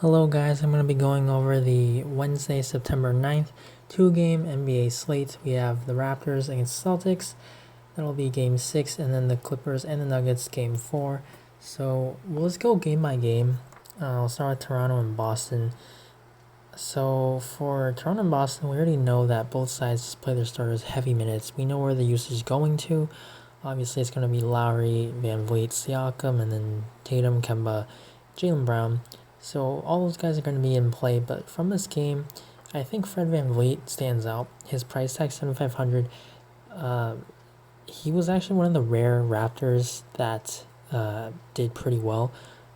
Hello guys, I'm going to be going over the Wednesday, September 9th, two-game NBA slate. We have the Raptors against Celtics. That'll be game 6, and then the Clippers and the Nuggets game 4. So let's go game by game. I'll start with Toronto and Boston. So for Toronto and Boston, we already know that both sides just play their starters heavy minutes. We know where the usage is going to. Obviously, it's going to be Lowry, Van Vliet, Siakam, and then Tatum, Kemba, Jaylen Brown. So all those guys are going to be in play, but from this game, I think Fred Van Vliet stands out. His price tag $7,500. He was actually one of the rare Raptors that did pretty well,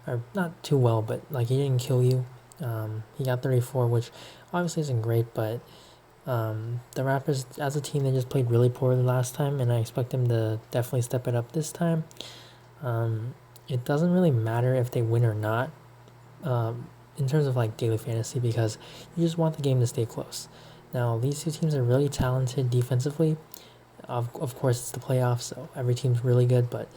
or not too well, but like he didn't kill you. He got 34, which obviously isn't great, but the Raptors as a team, they just played really poorly last time, and I expect them to definitely step it up this time. It doesn't really matter if they win or not. In terms of like daily fantasy, because you just want the game to stay close. Now these two teams are really talented defensively. Of course it's the playoffs, so every team's really good, but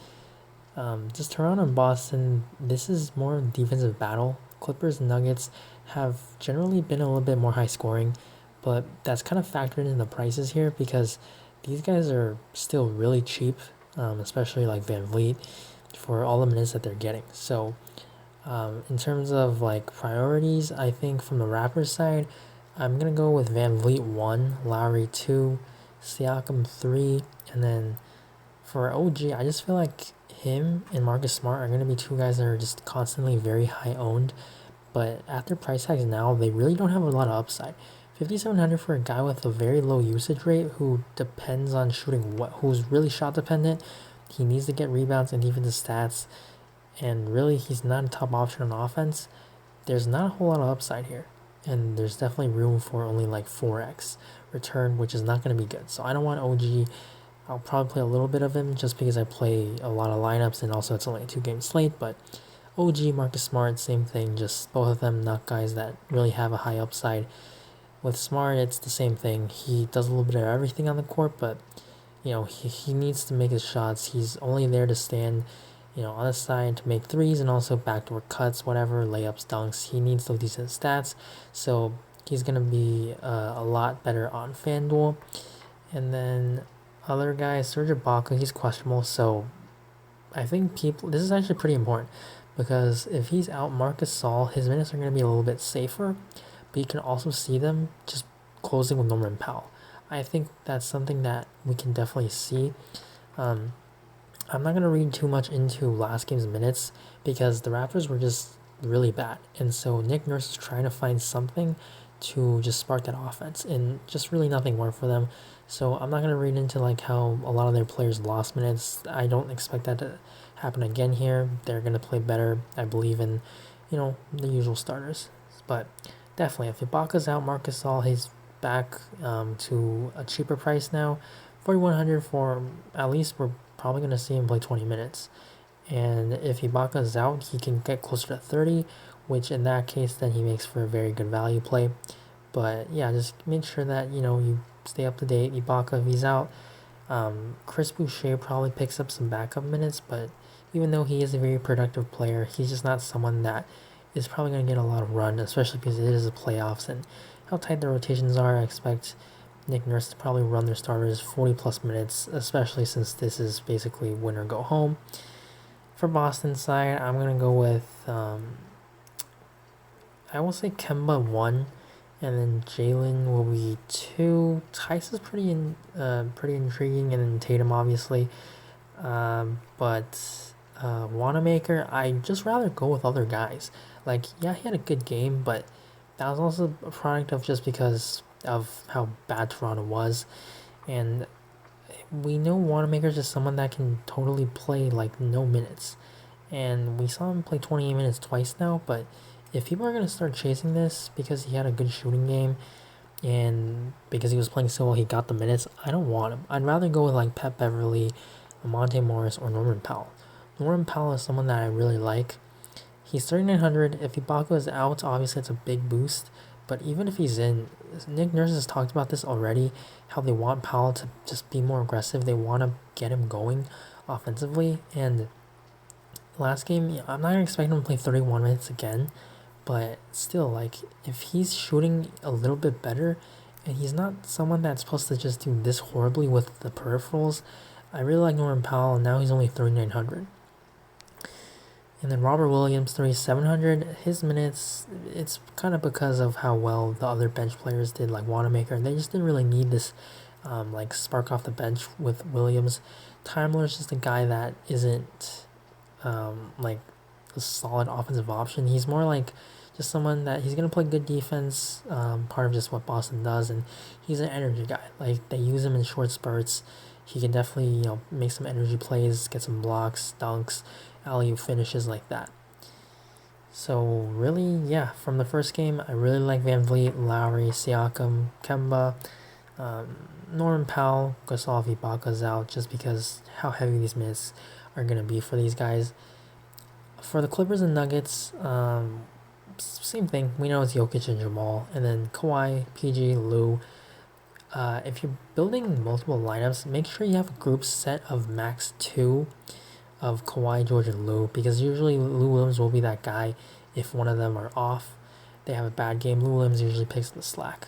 just Toronto and Boston, this is more defensive battle. Clippers and Nuggets have generally been a little bit more high scoring, but that's kind of factored in the prices here because these guys are still really cheap, especially like Van Vliet, for all the minutes that they're getting. So in terms of like priorities, I think from the Raptors side, I'm gonna go with Van Vliet 1, Lowry 2, Siakam 3, and then for OG, I just feel like him and Marcus Smart are gonna be two guys that are just constantly very high owned, but at their price tags now, they really don't have a lot of upside. 5,700 for a guy with a very low usage rate who depends on shooting who's really shot dependent. He needs to get rebounds and defensive stats, and really he's not a top option on offense. There's not a whole lot of upside here, and there's definitely room for only like 4x return, which is not going to be good. So I don't want OG. I'll probably play a little bit of him just because I play a lot of lineups, and also it's only a 2-game slate. But OG, Marcus Smart, same thing, just both of them not guys that really have a high upside. With Smart, it's the same thing. He does a little bit of everything on the court, but he needs to make his shots. He's only there to stand on the side to make threes and also backdoor cuts, whatever, layups, dunks. He needs those decent stats, so he's going to be a lot better on FanDuel. And then other guys, Serge Ibaka, he's questionable, so I think this is actually pretty important because if he's out, Marcus Saul, his minutes are going to be a little bit safer, but you can also see them just closing with Norman Powell. I think that's something that we can definitely see. I'm not going to read too much into last game's minutes because the Raptors were just really bad. And so Nick Nurse is trying to find something to just spark that offense, and just really nothing worked for them. So I'm not going to read into like how a lot of their players lost minutes. I don't expect that to happen again here. They're going to play better. I believe in, the usual starters. But definitely, if Ibaka's out, Marcus Gasol, he's back to a cheaper price now. 4,100 for at least we're probably going to see him play 20 minutes. And if Ibaka is out, he can get closer to 30, which in that case, then he makes for a very good value play. But yeah, just make sure that, you stay up to date. Ibaka, if he's out, Chris Boucher probably picks up some backup minutes, but even though he is a very productive player, he's just not someone that is probably going to get a lot of run, especially because it is the playoffs and how tight the rotations are. I expect Nick Nurse to probably run their starters 40 plus minutes, especially since this is basically win or go home. For Boston side, I'm going to go with, I will say Kemba 1, and then Jaylen will be 2. Tice is pretty intriguing, and then Tatum obviously. But Wanamaker, I'd just rather go with other guys. Like, yeah, he had a good game, but that was also a product of just because of how bad Toronto was. And we know Wanamaker's just someone that can totally play like no minutes. And we saw him play 28 minutes twice now, but if people are going to start chasing this because he had a good shooting game and because he was playing so well, he got the minutes, I don't want him. I'd rather go with like Pat Beverly, Monte Morris, or Norman Powell. Norman Powell is someone that I really like. He's 3,900. If Ibaka is out, obviously it's a big boost. But even if he's in, Nick Nurse has talked about this already, how they want Powell to just be more aggressive. They want to get him going offensively. And last game, I'm not expecting him to play 31 minutes again. But still, like, if he's shooting a little bit better, and he's not someone that's supposed to just do this horribly with the peripherals, I really like Norman Powell, and now he's only 3,900. And then Robert Williams, 3,700. His minutes, it's kind of because of how well the other bench players did, like Wanamaker. They just didn't really need this like spark off the bench with Williams. Timler's just a guy that isn't like a solid offensive option. He's more like just someone that he's going to play good defense, part of just what Boston does, and he's an energy guy. Like, they use him in short spurts. He can definitely, make some energy plays, get some blocks, dunks, alley-oop finishes like that. So really, yeah, from the first game, I really like Van Vliet, Lowry, Siakam, Kemba, Norman Powell, Gasol, Ibaka's out, just because how heavy these minutes are going to be for these guys. For the Clippers and Nuggets, same thing. We know it's Jokic and Jamal, and then Kawhi, PG, Lou. If you're building multiple lineups, make sure you have a group set of max 2 of Kawhi, George, and Lou, because usually Lou Williams will be that guy if one of them are off. They have a bad game, Lou Williams usually picks the slack.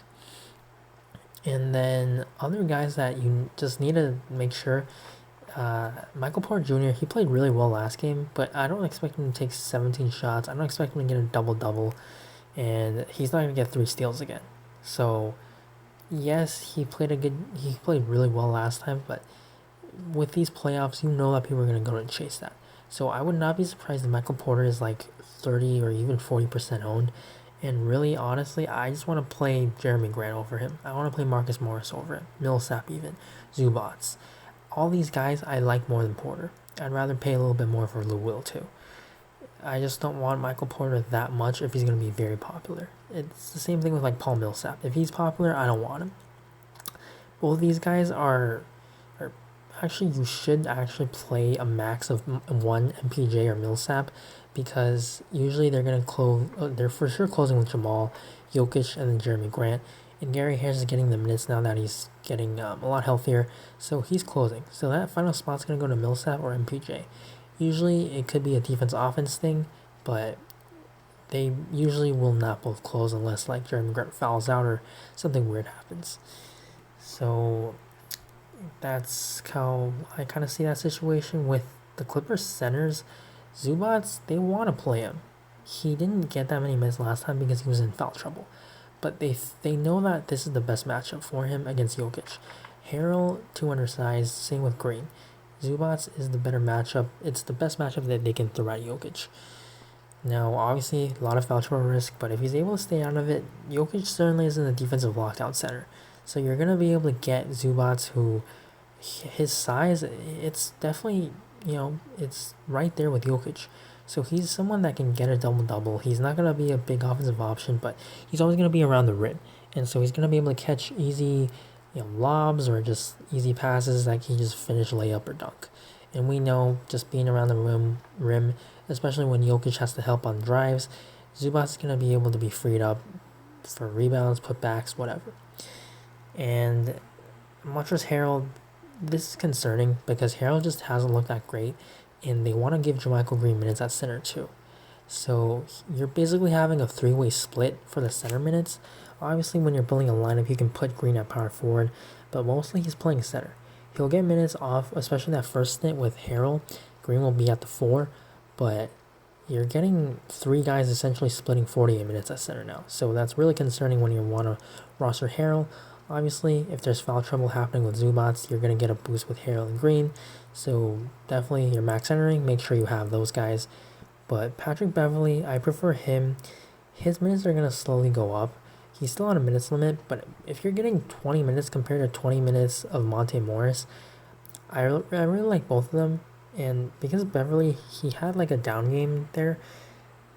And then other guys that you just need to make sure, Michael Porter Jr., he played really well last game, but I don't expect him to take 17 shots. I don't expect him to get a double-double, and he's not going to get 3 steals again. So, yes, he played really well last time, but with these playoffs, you know that people are going to go and chase that. So I would not be surprised if Michael Porter is like 30 or even 40% owned. And really, honestly, I just want to play Jeremy Grant over him. I want to play Marcus Morris over him. Millsap even. Zubats. All these guys I like more than Porter. I'd rather pay a little bit more for Lou Will too. I just don't want Michael Porter that much if he's going to be very popular. It's the same thing with like Paul Millsap. If he's popular, I don't want him. Both these guys are actually, you should actually play a max of 1 MPJ or Millsap, because usually they're going to close. They're for sure closing with Jamal, Jokic, and then Jeremy Grant. And Gary Harris is getting the minutes now that he's getting a lot healthier, so he's closing. So that final spot's going to go to Millsap or MPJ. Usually it could be a defense-offense thing, but they usually will not both close unless like Jeremy Grant fouls out or something weird happens. So that's how I kind of see that situation with the Clippers centers. Zubats, they want to play him. He didn't get that many minutes last time because he was in foul trouble. But they know that this is the best matchup for him against Jokic. Harrell, too undersized, same with Green. Zubats is the better matchup. It's the best matchup that they can throw at Jokic. Now, obviously, a lot of foul trouble risk, but if he's able to stay out of it, Jokic certainly isn't a defensive lockdown center. So you're going to be able to get Zubats, who his size, it's definitely, it's right there with Jokic. So he's someone that can get a double-double. He's not going to be a big offensive option, but he's always going to be around the rim. And so he's going to be able to catch easy lobs or just easy passes that he just finish layup or dunk. And we know just being around the rim, especially when Jokic has to help on drives, Zubats is going to be able to be freed up for rebounds, putbacks, whatever. And Montrezl Harrell, this is concerning because Harrell just hasn't looked that great, and they want to give JaMychal Green minutes at center too. So you're basically having a 3-way split for the center minutes. Obviously, when you're building a lineup, you can put Green at power forward, but mostly he's playing center. He'll get minutes off, especially that first stint with Harrell. Green will be at the 4, but you're getting 3 guys essentially splitting 48 minutes at center now. So that's really concerning when you want to roster Harrell. Obviously, if there's foul trouble happening with Zubats, you're going to get a boost with Harrell and Green. So definitely your max centering, make sure you have those guys. But Patrick Beverley, I prefer him. His minutes are going to slowly go up. He's still on a minutes limit, but if you're getting 20 minutes compared to 20 minutes of Monte Morris, I really like both of them. And because Beverley, he had like a down game there,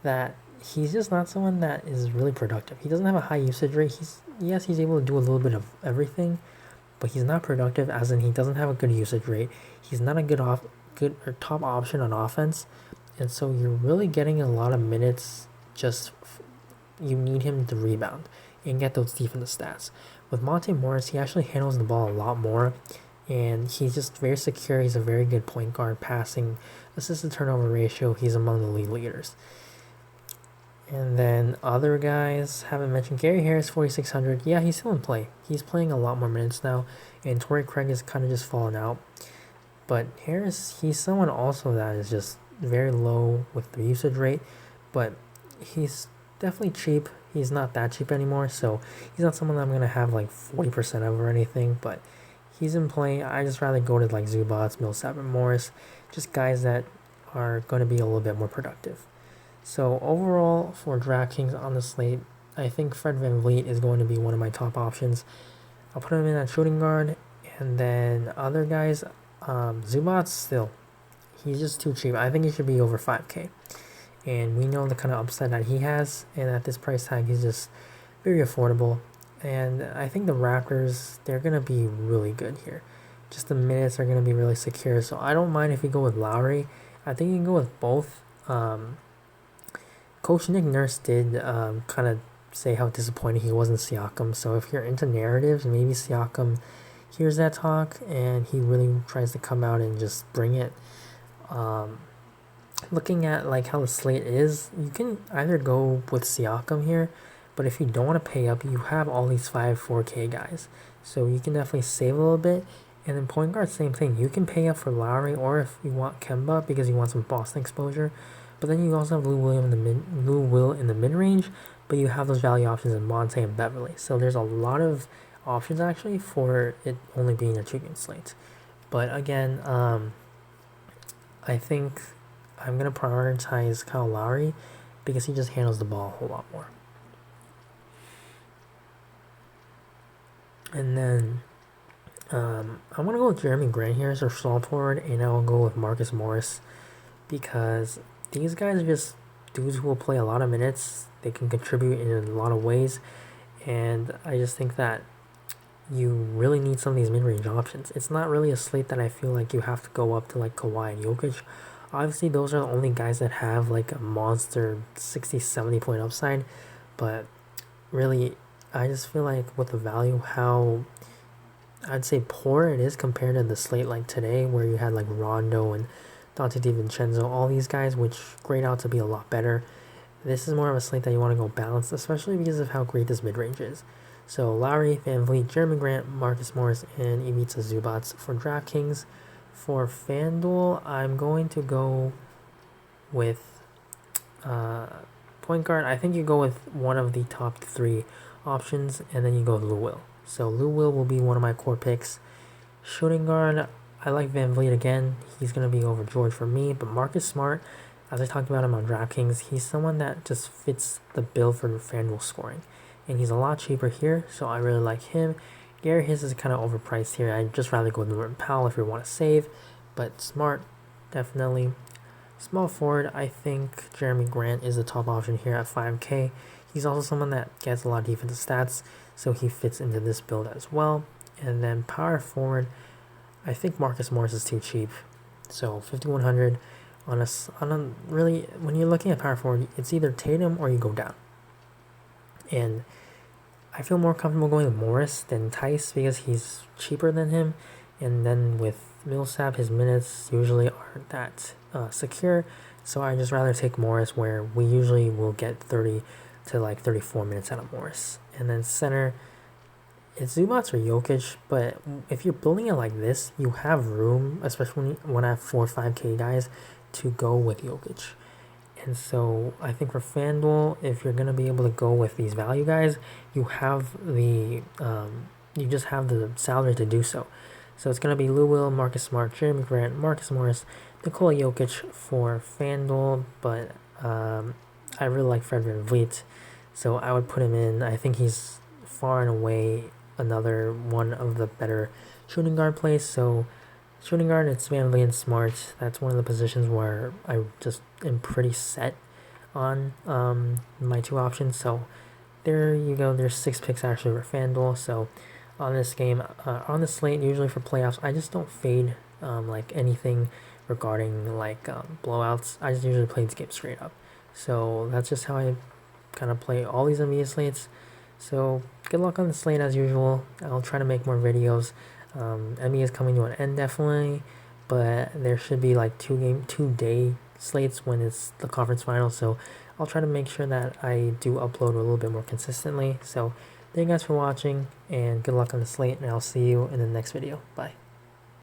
that he's just not someone that is really productive. He doesn't have a high usage rate. He's able to do a little bit of everything, but he's not productive, as in he doesn't have a good usage rate. He's not a good or top option on offense, and so you're really getting a lot of minutes. Just you need him to rebound and get those defensive stats. With Monte Morris, he actually handles the ball a lot more, and he's just very secure. He's a very good point guard, passing, assist to turnover ratio. He's among the league leaders. And then other guys, haven't mentioned Gary Harris, 4,600. Yeah, he's still in play. He's playing a lot more minutes now, and Torrey Craig is kind of just fallen out. But Harris, he's someone also that is just very low with the usage rate, but he's definitely cheap. He's not that cheap anymore, so he's not someone that I'm gonna have like 40% of or anything. But he's in play. I just rather go to like Zubats, Millsap, and Morris, just guys that are going to be a little bit more productive. So overall, for Draftkings on the slate, I think Fred VanVleet is going to be one of my top options. I'll put him in at shooting guard, and then other guys, Zubats still, he's just too cheap. I think he should be over 5K, and we know the kind of upside that he has, and at this price tag, he's just very affordable. And I think the Raptors, they're gonna be really good here. Just the minutes are gonna be really secure, so I don't mind if you go with Lowry. I think you can go with both. Coach Nick Nurse did kind of say how disappointed he was in Siakam. So if you're into narratives, maybe Siakam hears that talk and he really tries to come out and just bring it. Looking at like how the slate is, you can either go with Siakam here, but if you don't want to pay up, you have all these 4K guys. So you can definitely save a little bit. And then point guard, same thing. You can pay up for Lowry, or if you want Kemba because you want some Boston exposure. But then you also have Lou Will in the mid range, but you have those value options in Monte and Beverly. So there's a lot of options actually for it only being a 2-game slate. But again, I think I'm gonna prioritize Kyle Lowry because he just handles the ball a whole lot more. And then I'm gonna go with Jeremy Grant here as our small forward, and I'll go with Marcus Morris because these guys are just dudes who will play a lot of minutes. They can contribute in a lot of ways, and I just think that you really need some of these mid-range options. It's not really a slate that I feel like you have to go up to like Kawhi and Jokic. Obviously, those are the only guys that have like a monster 60, 70 point upside, but really, I just feel like with the value, how I'd say poor it is compared to the slate like today, where you had like Rondo and Dante DiVincenzo, all these guys, which grade out to be a lot better. This is more of a slate that you want to go balanced, especially because of how great this mid-range is. So Lowry, VanVleet, Jeremy Grant, Marcus Morris, and Ivica Zubats for DraftKings. For FanDuel, I'm going to go with point guard. I think you go with one of the top 3 options, and then you go with Lou Will. So Lou Will be one of my core picks. Shooting guard, I like VanVleet again. He's going to be over George for me. But Marcus Smart, as I talked about him on DraftKings, he's someone that just fits the bill for FanDuel scoring. And he's a lot cheaper here, so I really like him. Gary Harris is kind of overpriced here. I'd just rather go with Norton Powell if you want to save. But Smart, definitely. Small forward, I think Jeremy Grant is the top option here at 5K. He's also someone that gets a lot of defensive stats, so he fits into this build as well. And then power forward, I think Marcus Morris is too cheap. So 5,100 on a really, when you're looking at power forward, it's either Tatum or you go down. And I feel more comfortable going with Morris than Tice because he's cheaper than him. And then with Millsap, his minutes usually aren't that secure. So I just rather take Morris, where we usually will get 30 to like 34 minutes out of Morris. And then center, it's Zubats or Jokic. But if you're building it like this, you have room, especially when I have 4 or 5K guys, to go with Jokic. And so I think for FanDuel, if you're gonna be able to go with these value guys, you have the you just have the salary to do so. So it's gonna be Lou Will, Marcus Smart, Jeremy Grant, Marcus Morris, Nikola Jokic for FanDuel. But I really like Fred VanVleet, so I would put him in. I think he's far and away another one of the better shooting guard plays. So shooting guard, it's VanVleet and Smart. That's one of the positions where I just am pretty set on my 2 options. So there you go. There's 6 picks actually for FanDuel. So on this game, on the slate, usually for playoffs, I just don't fade like anything regarding like blowouts. I just usually play this game straight up. So that's just how I kind of play all these NBA slates. So good luck on the slate as usual. I'll try to make more videos. NBA is coming to an end definitely, but there should be like 2-day slates when it's the conference final. So I'll try to make sure that I do upload a little bit more consistently. So thank you guys for watching, and good luck on the slate, and I'll see you in the next video. Bye.